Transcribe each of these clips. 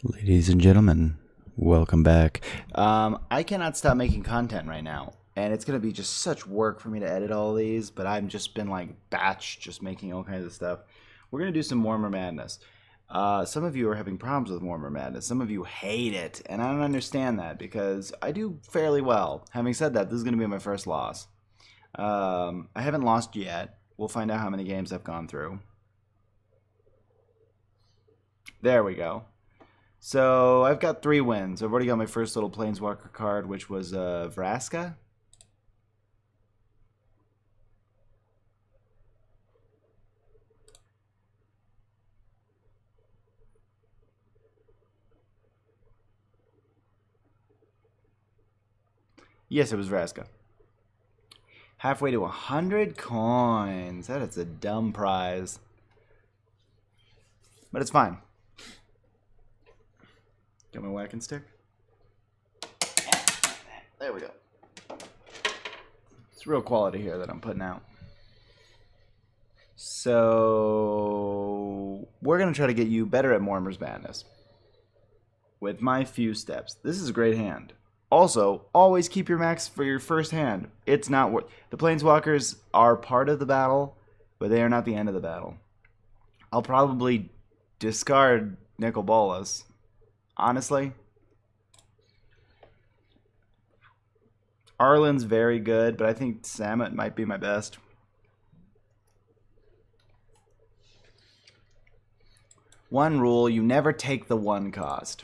Ladies and gentlemen, welcome back. I cannot stop making content right now, and it's gonna be just such work for me to edit all these. But I've just been like batch, just making all kinds of stuff. We're gonna do some Mormir madness. Some of you are having problems with Mormir madness. Some of you hate it, and I don't understand that because I do fairly well. Having said that, this is gonna be my first loss. I haven't lost yet. We'll find out how many games I've gone through. There we go. So I've got 3 wins. I've already got my first little planeswalker card, which was Vraska. Yes, it was Vraska. Halfway to 100 coins. That is a dumb prize. But it's fine. Got my whacking stick. There we go. It's real quality here that I'm putting out. So we're going to try to get you better at Mormir's Madness with my few steps. This is a great hand. Also, always keep your max for your first hand. It's not worth. The Planeswalkers are part of the battle, but they are not the end of the battle. I'll probably discard Nicol Bolas. Honestly, Arlen's very good, but I think Samut might be my best. One rule, you never take the 1 cost.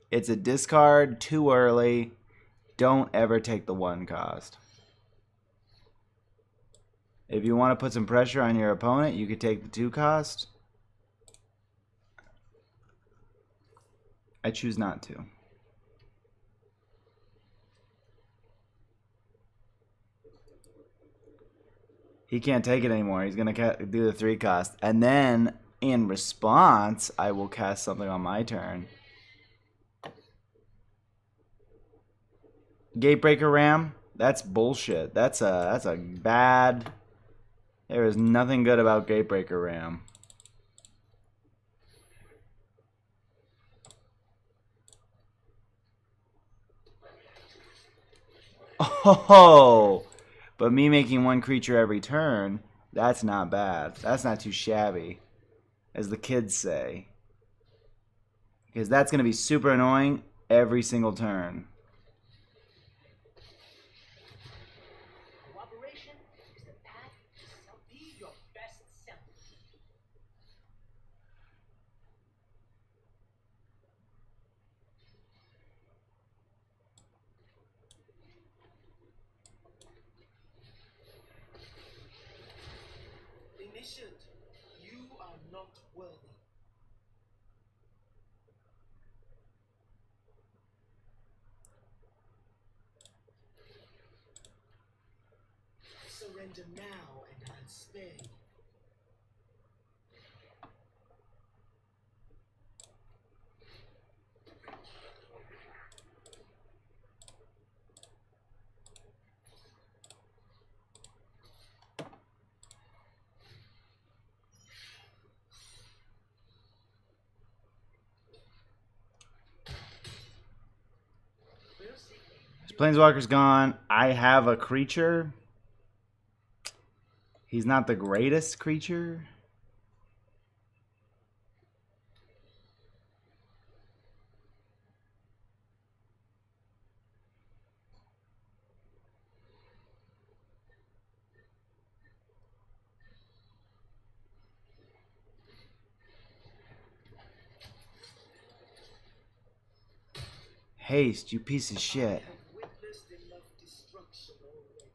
It's a discard too early. Don't ever take the 1 cost. If you want to put some pressure on your opponent, you could take the 2 cost. I choose not to. He can't take it anymore. He's going to do the 3 cost. And then, in response, I will cast something on my turn. Gatebreaker Ram? That's bullshit. That's a bad... There is nothing good about Gatebreaker Ram. Oh, but me making 1 creature every turn, that's not bad. That's not too shabby, as the kids say. Because that's going to be super annoying every single turn. Cooperation is the path to be your best self. Initiate, you are not worthy. Surrender now and I'll spare you. His Planeswalker's gone. I have a creature. He's not the greatest creature. Haste, you piece of shit. I have witnessed enough destruction already.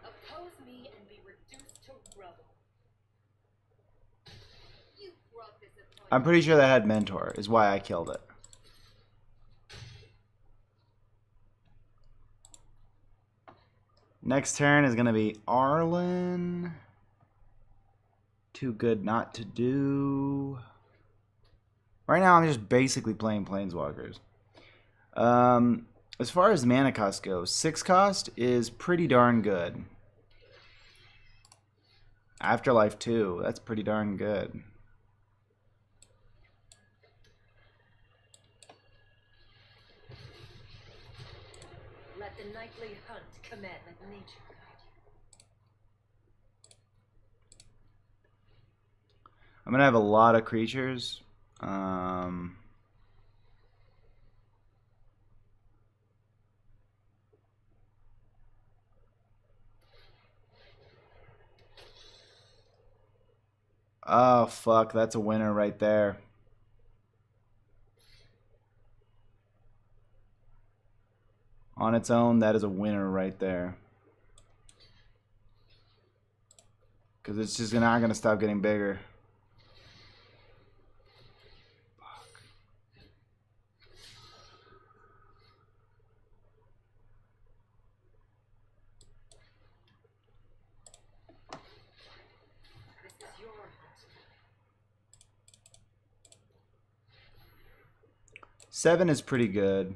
Oppose me and be reduced to rubble. You brought this upon I'm pretty sure that had Mentor, is why I killed it. Next turn is going to be Arlen. Too good not to do. Right now I'm just basically playing Planeswalkers. As far as mana cost goes, 6 cost is pretty darn good. Afterlife 2, that's pretty darn good. Let the nightly hunt command with nature guide you. I'm gonna have a lot of creatures. Oh fuck, that's a winner right there. On its own, that is a winner right there. Because it's just not gonna stop getting bigger. This is your hunt. 7 is pretty good.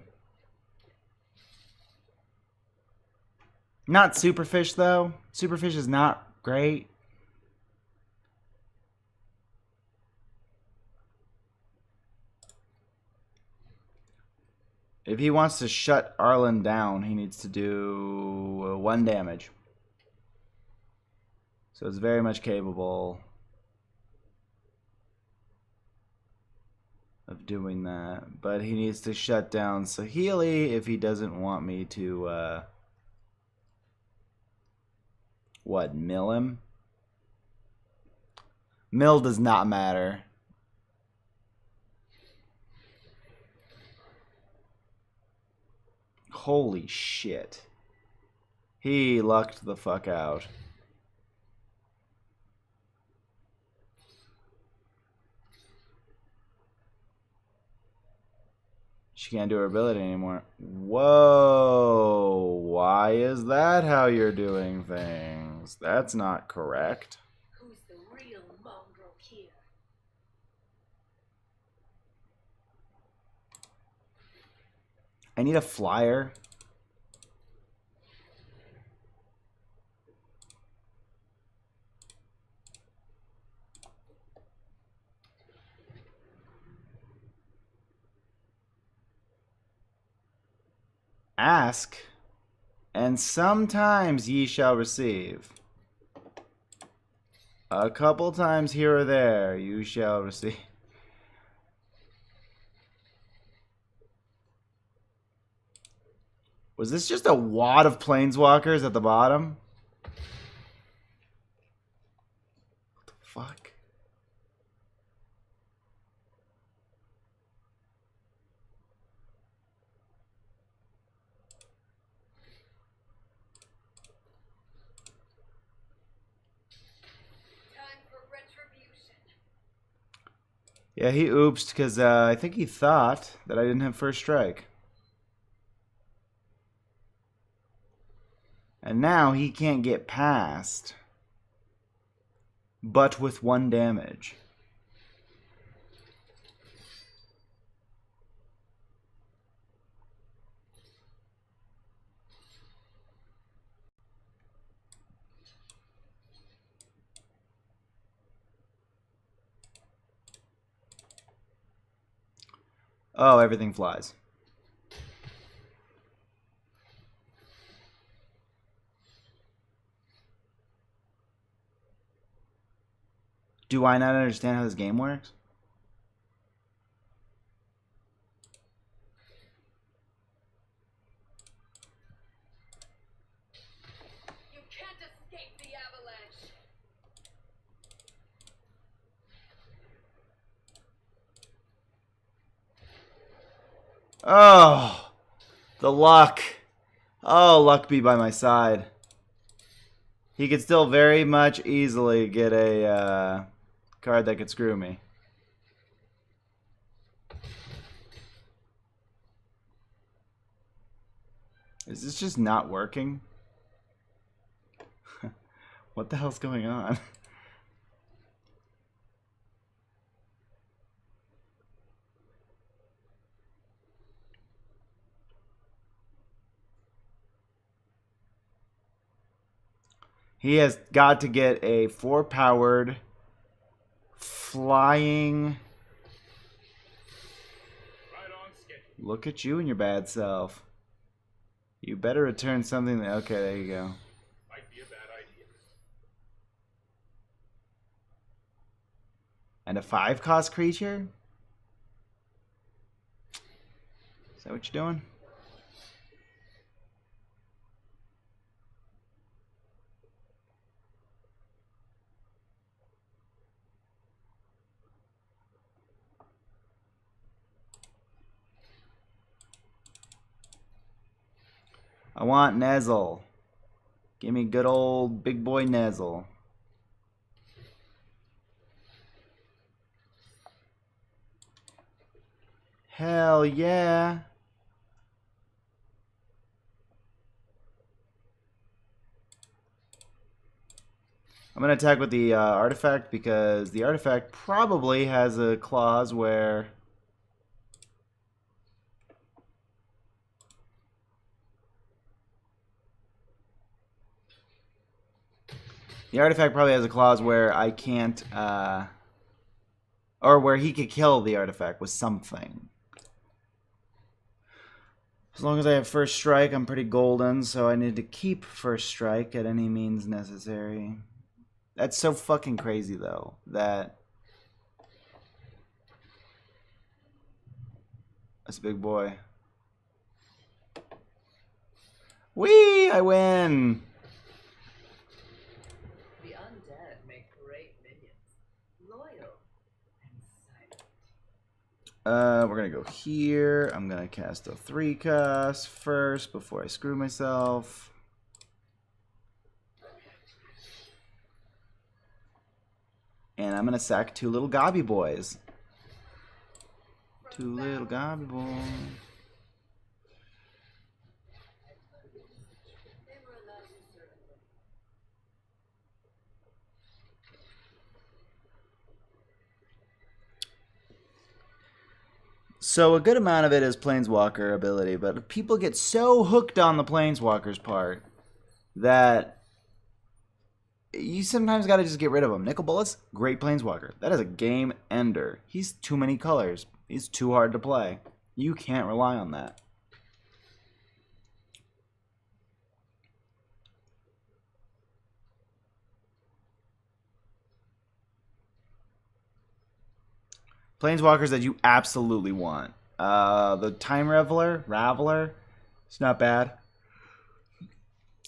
Not Superfish though. Superfish is not great. If he wants to shut Arlen down, he needs to do 1 damage. So it's very much capable of doing that. But he needs to shut down Saheeli if he doesn't want me to, what, mill him? Mill does not matter. Holy shit. He lucked the fuck out. She can't do her ability anymore. Whoa. Why is that how you're doing things? That's not correct. Who's the real mongrel here? I need a flyer. Ask, and sometimes ye shall receive. A couple times here or there, you shall receive. Was this just a wad of planeswalkers at the bottom? What the fuck? Time for retribution. Yeah, he oopsed because I think he thought that I didn't have first strike. And now he can't get past. But with 1 damage. Oh, everything flies. Do I not understand how this game works? You can't escape the avalanche. Oh, the luck. Oh, luck be by my side. He could still very much easily get a card that could screw me. Is this just not working? What the hell's going on? He has got to get a 4-powered flying. Right on schedule. Look at you and your bad self. You better return something. Okay, there you go. Might be a bad idea. And a 5-cost creature? Is that what you're doing? I want Nezzle. Give me good old big boy Nezzle. Hell yeah. I'm going to attack with the artifact because the artifact probably has a clause where... The artifact probably has a clause where I can't... or where he could kill the artifact with something. As long as I have first strike, I'm pretty golden, so I need to keep first strike at any means necessary. That's so fucking crazy, though, that... That's a big boy. Whee! I win! The undead make great minions. Loyal and silent. We're gonna go here. I'm gonna cast a 3-cost first before I screw myself. And I'm gonna sack 2 little gobby boys. 2 little gobby boys. They were allowed to serve them. So a good amount of it is Planeswalker ability, but people get so hooked on the Planeswalkers part that you sometimes got to just get rid of him. Nicol Bolas, great Planeswalker. That is a game ender. He's too many colors. He's too hard to play. You can't rely on that. Planeswalkers that you absolutely want. The Time Raveler, it's not bad.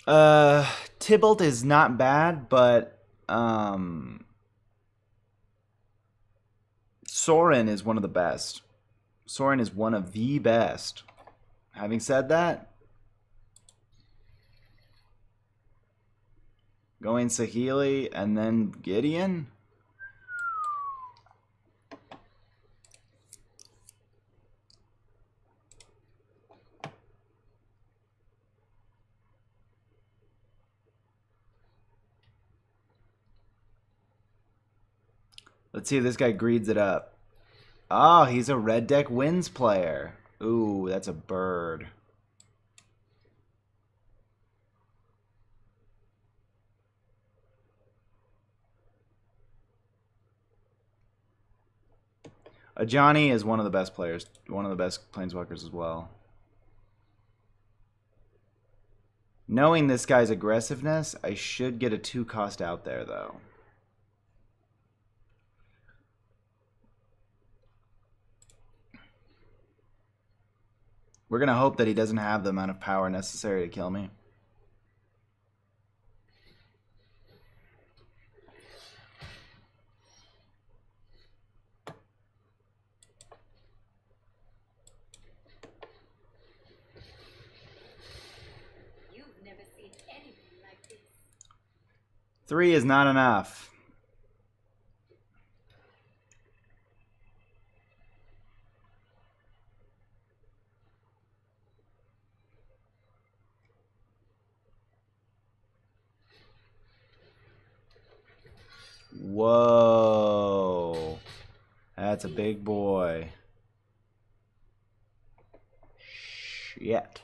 Tybalt is not bad, but Sorin is one of the best. Sorin is one of the best. Having said that, going Saheeli and then Gideon. Let's see if this guy greeds it up. Oh, he's a red deck wins player. Ooh, that's a bird. Ajani is one of the best players, one of the best planeswalkers as well. Knowing this guy's aggressiveness, I should get a 2-cost out there, though. We're going to hope that he doesn't have the amount of power necessary to kill me. You've never seen anything like this. 3 is not enough. Whoa. That's a big boy. Shit.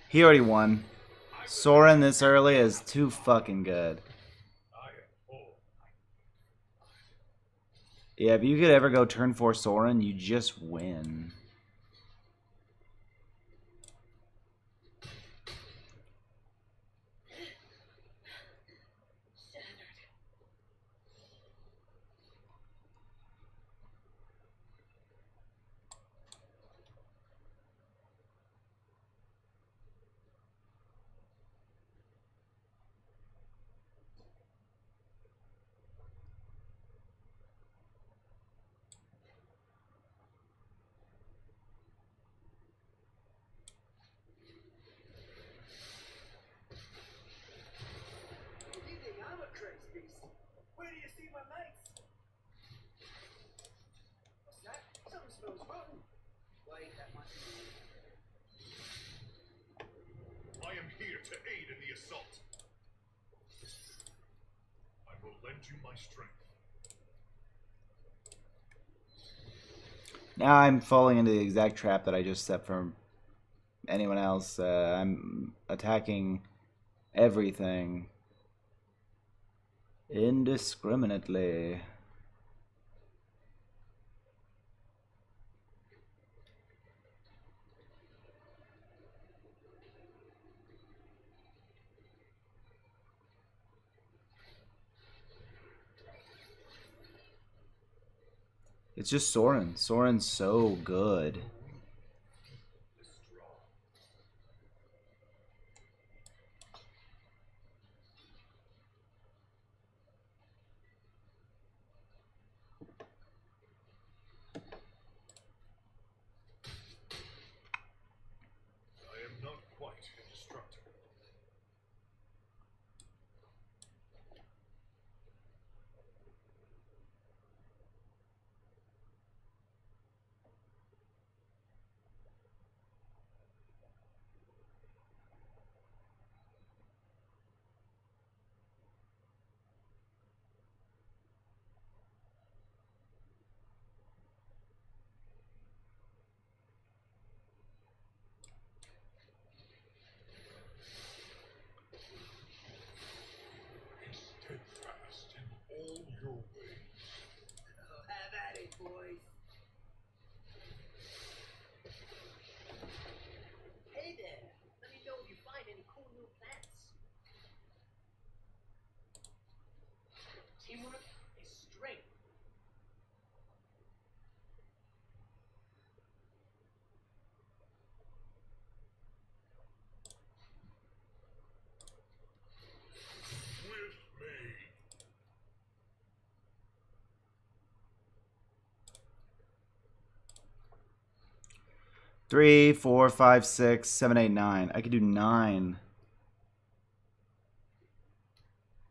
He already won. Soren this early is too fucking good. Yeah, if you could ever go turn 4 Soren, you just win. You think I'm a crazy beast? Where do you see my mates? What's that? Something smells rotten. Wait, that must be. I am here to aid in the assault. I will lend you my strength. Now I'm falling into the exact trap that I just set for anyone else. I'm attacking everything indiscriminately. It's just Soren. Soren's so good. I am not quite indestructible. Steadfast in all your ways. Oh, have at it, boys. Hey there. Let me know if you find any cool new plants. Teamwork is strength. With me. 3, 4, 5, 6, 7, 8, 9. I could do 9.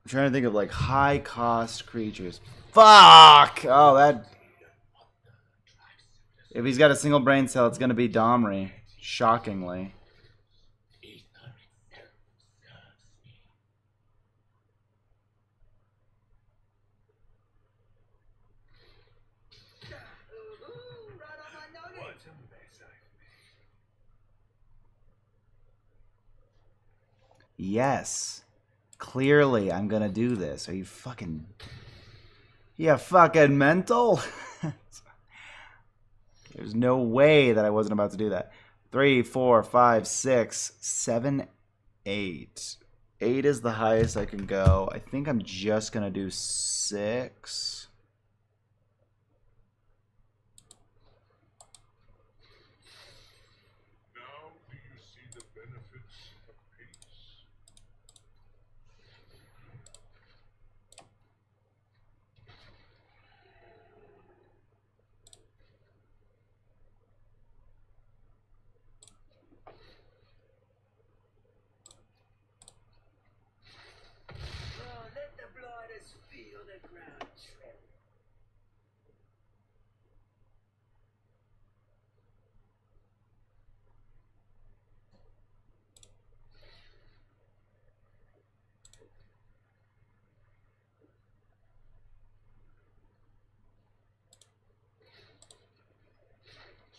I'm trying to think of like high cost creatures. Fuck! Oh, that. If he's got a single brain cell, it's gonna be Domri. Shockingly. Ooh, right on my nugget. What a mess I've made. Yes. Clearly, I'm gonna do this. Are you fucking. Yeah, fucking mental? There's no way that I wasn't about to do that. 3, 4, 5, 6, 7, 8. 8 is the highest I can go. I think I'm just gonna do 6. Now do you see the benefits of peace? Oh, let the blooders feel the ground tremble.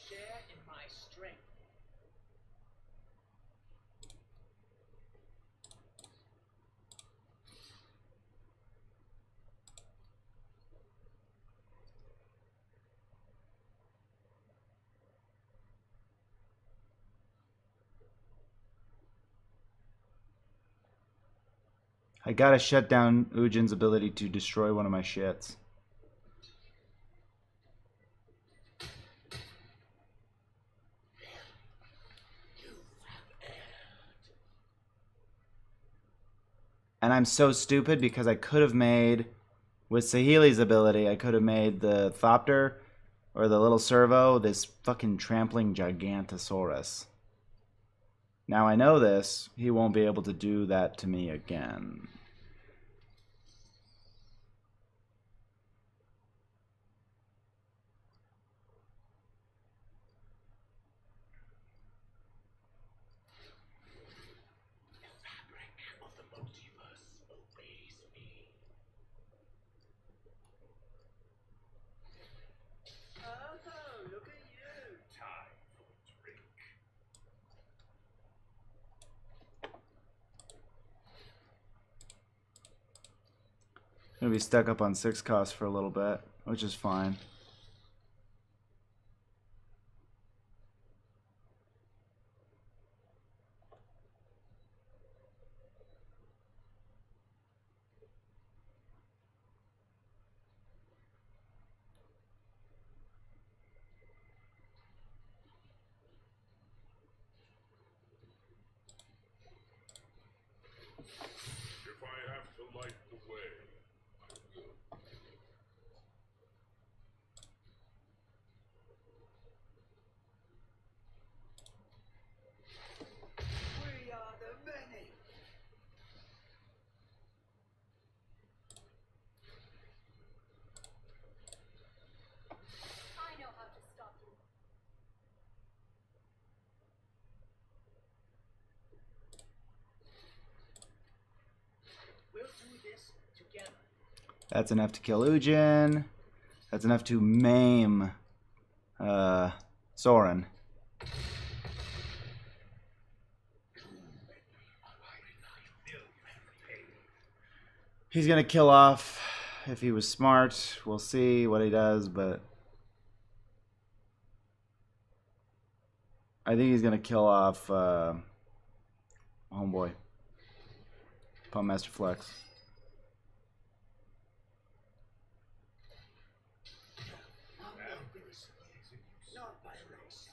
Share in my strength. I gotta shut down Ujin's ability to destroy one of my shits. And I'm so stupid because I could have made, with Sahili's ability, I could have made the Thopter, or the little servo, this fucking trampling Gigantosaurus. Now I know this, he won't be able to do that to me again. Oh, look at you. Time for a drink. I'm gonna be stuck up on 6 costs for a little bit, which is fine. If I have to light the way, I will. We are the many. I know how to stop you. We'll do this together. That's enough to kill Ujin. That's enough to maim Soren. He's gonna kill off, if he was smart. We'll see what he does, but I think he's gonna kill off homeboy. Pump Master Flex. Not by race.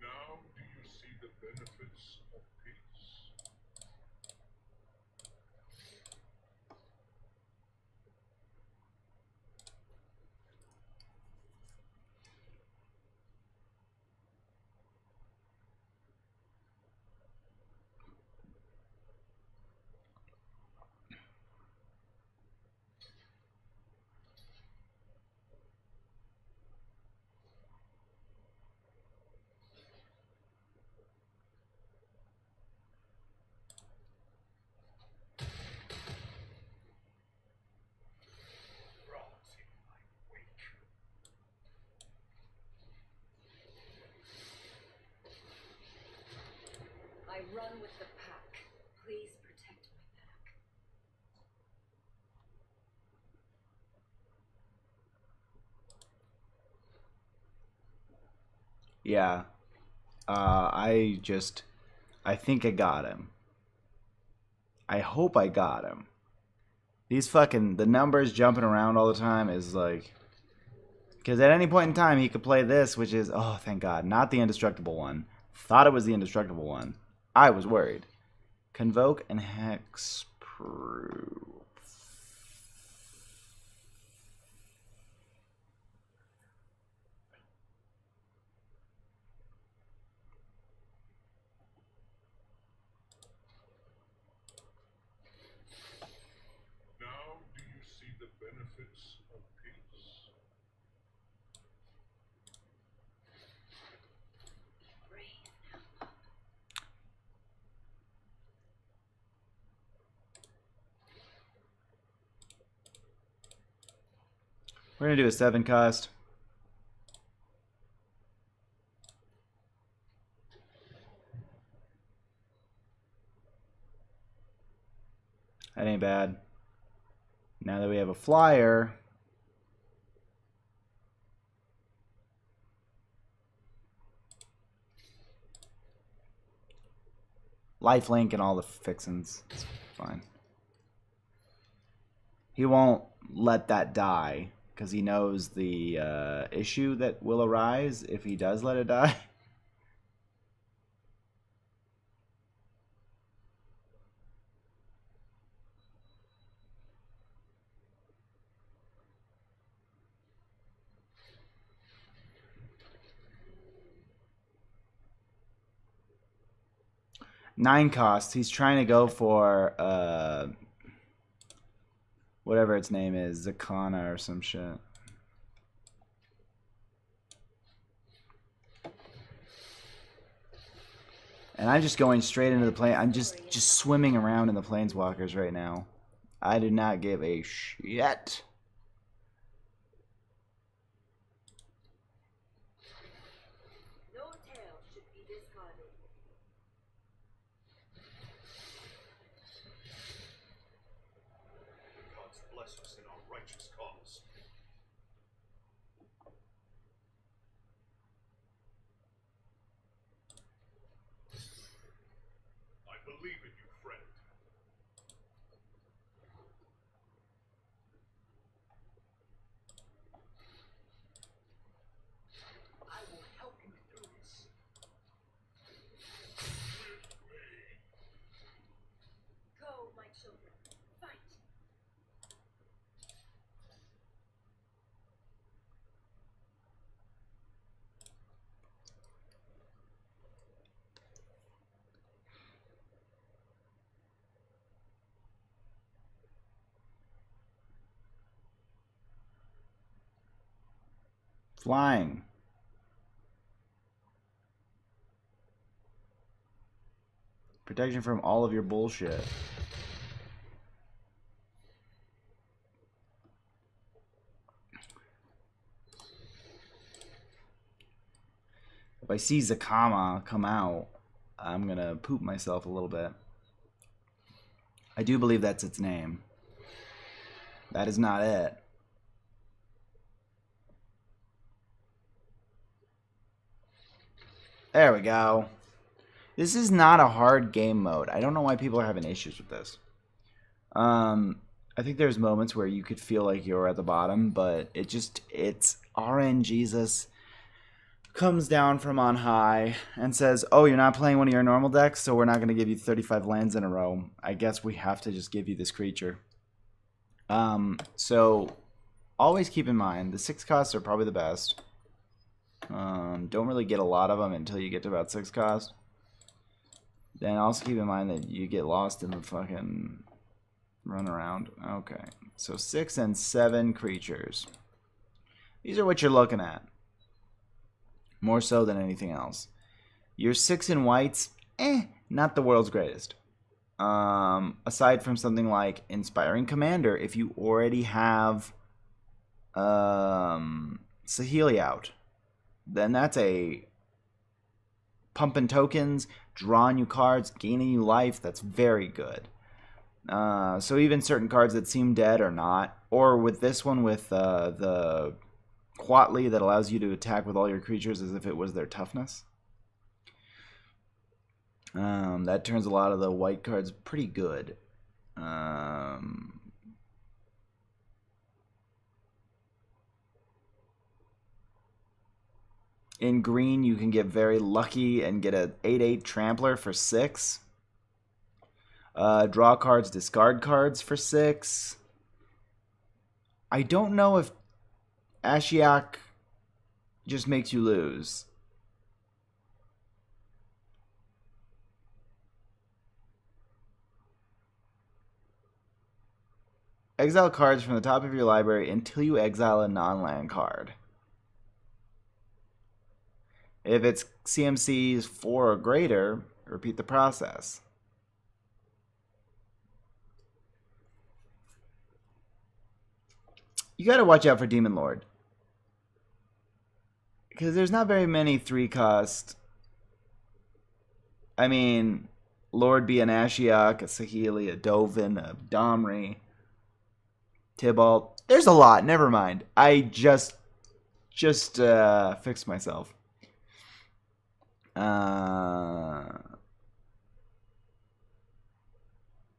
Now do you see the benefits of peace? Rot in my wake. I run with the pack. Please protect my pack. Yeah. I think I got him. I hope I got him. These fucking, the numbers jumping around all the time is like, because at any point in time he could play this, which is, oh, thank God, not the indestructible one. Thought it was the indestructible one. I was worried. Convoke and Hexproof. Now do you see the benefits of peace? Breathe. We're gonna do a 7 cost. That ain't bad. Now that we have a flyer... Lifelink and all the fixins. It's fine. He won't let that die because he knows the issue that will arise if he does let it die. Nine costs. He's trying to go for whatever its name is, Zakana or some shit. And I'm just going straight into the plane. I'm just swimming around in the planeswalkers right now. I do not give a shit. No tail should be discarded. Gods bless us in our righteous cause. I believe in you, friend. I will help you through this. Go, my children. Fight. Flying. Protection from all of your bullshit. If I see Zakama come out, I'm gonna poop myself a little bit. I do believe that's its name. That is not it. There we go. This is not a hard game mode. I don't know why people are having issues with this. I think there's moments where you could feel like you're at the bottom, but it's RNGesus comes down from on high and says, oh, you're not playing one of your normal decks, so we're not going to give you 35 lands in a row. I guess we have to just give you this creature. So always keep in mind, the 6 costs are probably the best. Don't really get a lot of them until you get to about 6 cost. Then also keep in mind that you get lost in the fucking run around. Okay, so 6 and 7 creatures. These are what you're looking at. More so than anything else. Your 6 and whites, not the world's greatest. Aside from something like Inspiring Commander, if you already have Saheeli out, then that's a pumping tokens, drawing new cards, gaining new life. That's very good. So even certain cards that seem dead are not. Or with this one with the Quatley that allows you to attack with all your creatures as if it was their toughness. That turns a lot of the white cards pretty good. In green, you can get very lucky and get a 8/8 Trampler for 6. Draw cards, discard cards for 6. I don't know if Ashiok just makes you lose. Exile cards from the top of your library until you exile a non-land card. If it's CMCs 4 or greater, repeat the process. You gotta watch out for Demon Lord. Because there's not very many 3 cost. I mean, Lord be an Ashiok, a Saheeli, a Dovin, a Domri, Tybalt. There's a lot. Never mind. I just fixed myself.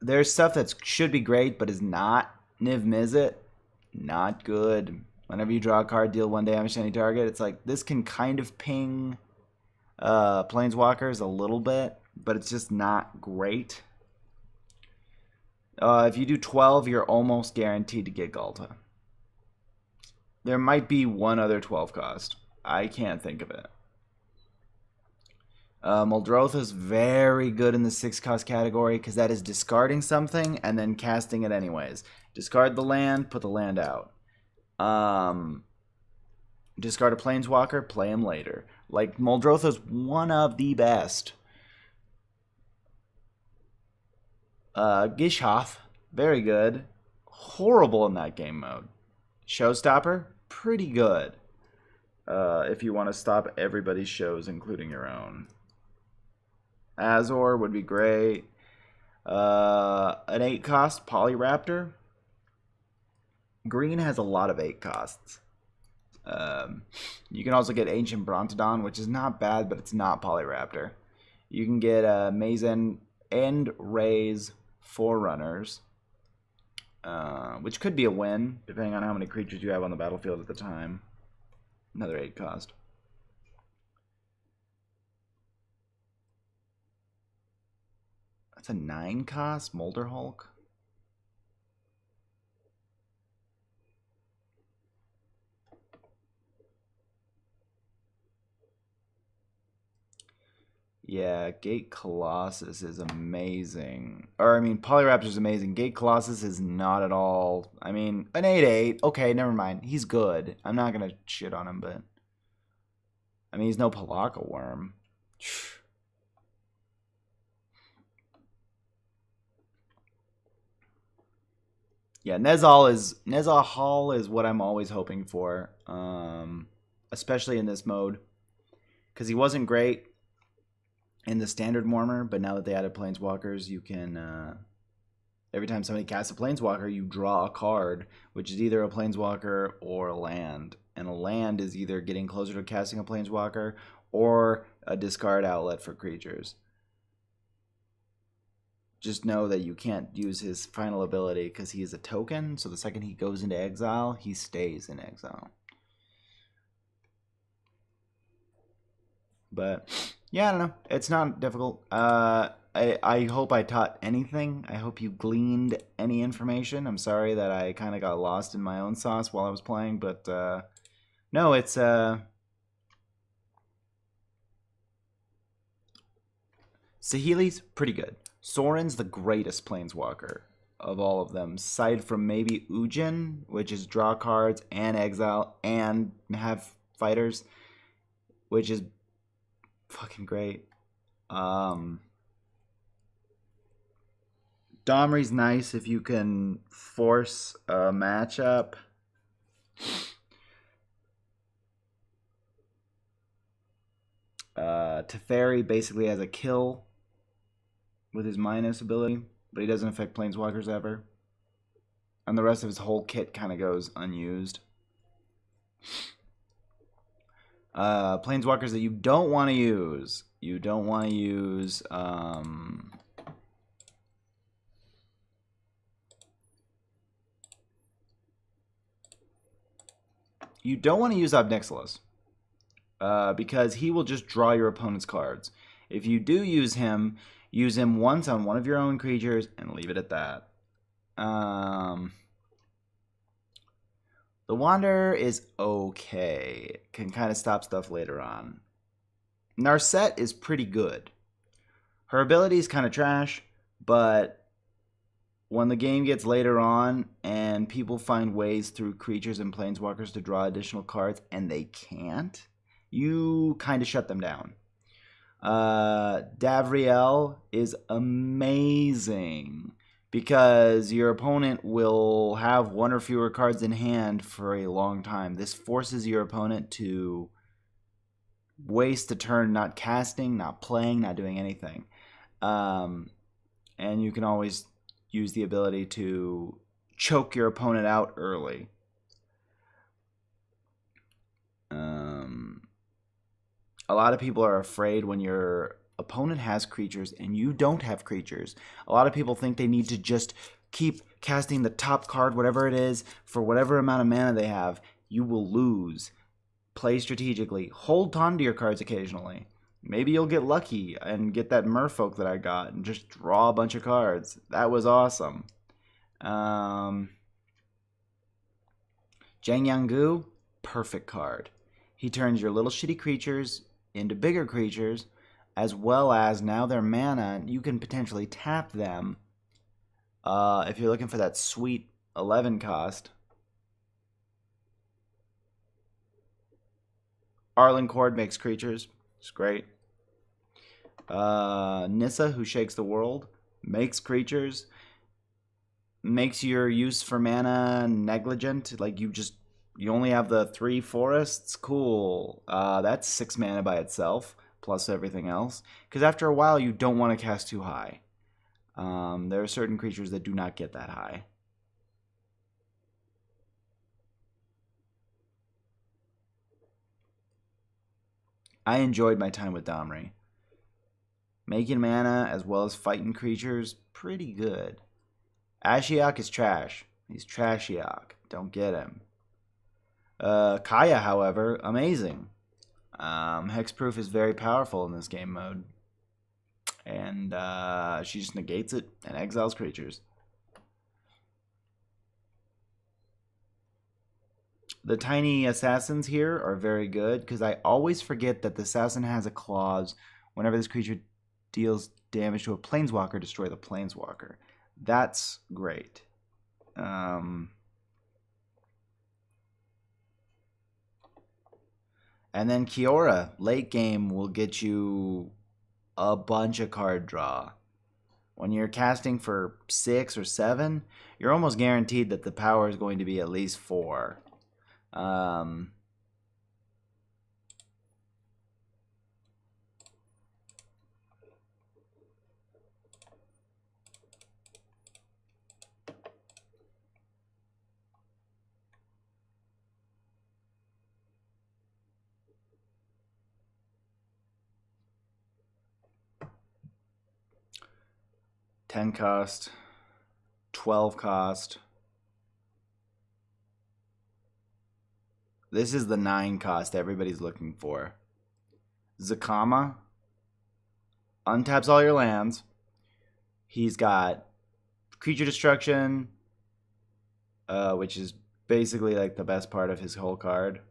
There's stuff that should be great, but is not. Niv Mizzet, not good. Whenever you draw a card, deal 1 damage to any target. It's like, this can kind of ping Planeswalkers a little bit, but it's just not great. If you do 12, you're almost guaranteed to get Galta. There might be one other 12 cost. I can't think of it. Muldrotha is very good in the 6 cost category because that is discarding something and then casting it anyways. Discard the land, put the land out. Discard a Planeswalker, play him later. Like, Muldrotha is one of the best. Gishoth, very good. Horrible in that game mode. Showstopper, pretty good. If you want to stop everybody's shows, including your own. Azor would be great. An 8 cost Polyraptor. Green has a lot of 8 costs. You can also get Ancient Brontodon, which is not bad, but it's not Polyraptor. You can get Mazen and Raise Forerunners, which could be a win, depending on how many creatures you have on the battlefield at the time. Another 8 cost. That's a 9 cost Molder Hulk. Yeah, Gate Colossus is amazing. Or, I mean, Polyraptor is amazing. Gate Colossus is not at all. I mean, an 8/8. Okay, never mind. He's good. I'm not going to shit on him, but... I mean, he's no Palaka Worm. Yeah, Nezal Hall is what I'm always hoping for. Especially in this mode. Because he wasn't great in the standard Mormir, but now that they added Planeswalkers, you can, every time somebody casts a Planeswalker, you draw a card, which is either a Planeswalker or a land. And a land is either getting closer to casting a Planeswalker or a discard outlet for creatures. Just know that you can't use his final ability because he is a token, so the second he goes into exile, he stays in exile. But... yeah, I don't know. It's not difficult. I hope I taught anything. I hope you gleaned any information. I'm sorry that I kind of got lost in my own sauce while I was playing, but no, it's Saheeli's pretty good. Sorin's the greatest Planeswalker of all of them, aside from maybe Ujin, which is draw cards and exile and have fighters, which is fucking great. Domri's nice if you can force a matchup. Teferi basically has a kill with his minus ability, but he doesn't affect Planeswalkers ever. And the rest of his whole kit kind of goes unused. Planeswalkers that you don't want to use. You don't want to use Obnixilis. Because he will just draw your opponent's cards. If you do use him once on one of your own creatures and leave it at that. The Wanderer is okay. Can kind of stop stuff later on. Narset is pretty good. Her ability is kind of trash, but when the game gets later on and people find ways through creatures and planeswalkers to draw additional cards and they can't, you kind of shut them down. Davriel is amazing because your opponent will have one or fewer cards in hand for a long time. This forces your opponent to waste a turn not casting, not playing, not doing anything. And you can always use the ability to choke your opponent out early. A lot of people are afraid when your opponent has creatures and you don't have creatures. A lot of people think they need to just keep casting the top card, whatever it is, for whatever amount of mana they have. You will lose. Play strategically. Hold on to your cards occasionally. Maybe you'll get lucky and get that merfolk that I got and just draw a bunch of cards. That was awesome. Zhang Yanggu, perfect card. He turns your little shitty creatures into bigger creatures, as well as now their mana, you can potentially tap them if you're looking for that sweet 11 cost. Arlen Cord makes creatures. It's great. Nissa, who shakes the world, makes creatures. Makes your use for mana negligent. Like you only have the 3 forests. Cool. That's 6 mana by itself, plus everything else. Because after a while, you don't want to cast too high. There are certain creatures that do not get that high. I enjoyed my time with Domri. Making mana as well as fighting creatures, pretty good. Ashiok is trash. He's Trashiok. Don't get him. Kaya, however, amazing. Hexproof is very powerful in this game mode. And she just negates it and exiles creatures. The tiny assassins here are very good because I always forget that the assassin has a clause whenever this creature deals damage to a planeswalker, destroy the planeswalker. That's great. And then Kiora, late game, will get you a bunch of card draw. When you're casting for 6 or 7, you're almost guaranteed that the power is going to be at least 4. 10 cost, 12 cost. This is the 9 cost everybody's looking for. Zakama untaps all your lands. He's got creature destruction, which is basically like the best part of his whole card.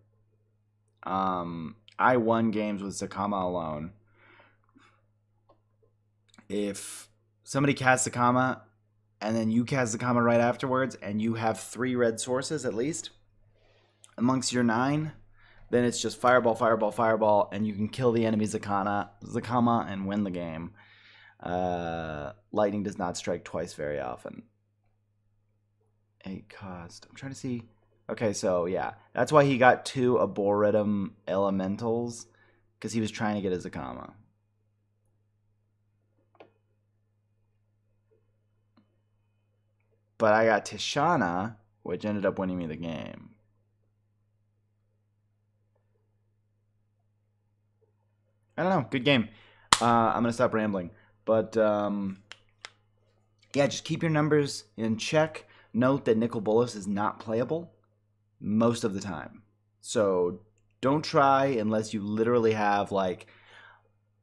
I won games with Zakama alone. If somebody casts Zakama and then you cast Zakama right afterwards and you have 3 red sources at least amongst your 9, then it's just fireball, fireball, fireball, and you can kill the enemy Zakama and win the game. Lightning does not strike twice very often. 8 cost. I'm trying to see. Okay, so yeah. That's why he got 2 Arboretum Elementals, because he was trying to get a Zakama. But I got Tishana, which ended up winning me the game. I don't know. Good game. I'm going to stop rambling. But, yeah, just keep your numbers in check. Note that Nicol Bolas is not playable most of the time. So don't try unless you literally have, like,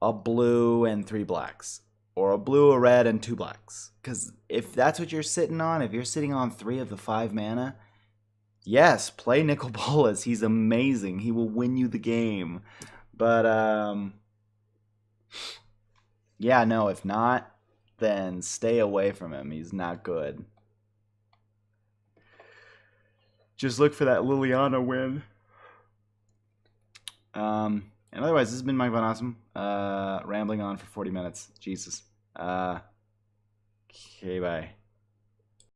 a blue and 3 blacks. Or a blue, a red, and 2 blacks. Because if that's what you're sitting on, if you're sitting on 3 of the 5 mana, yes, play Nicol Bolas. He's amazing. He will win you the game. But, yeah, no, if not, then stay away from him. He's not good. Just look for that Liliana win. And otherwise, this has been MikeVonAwesome. Rambling on for 40 minutes. Jesus. Okay, bye.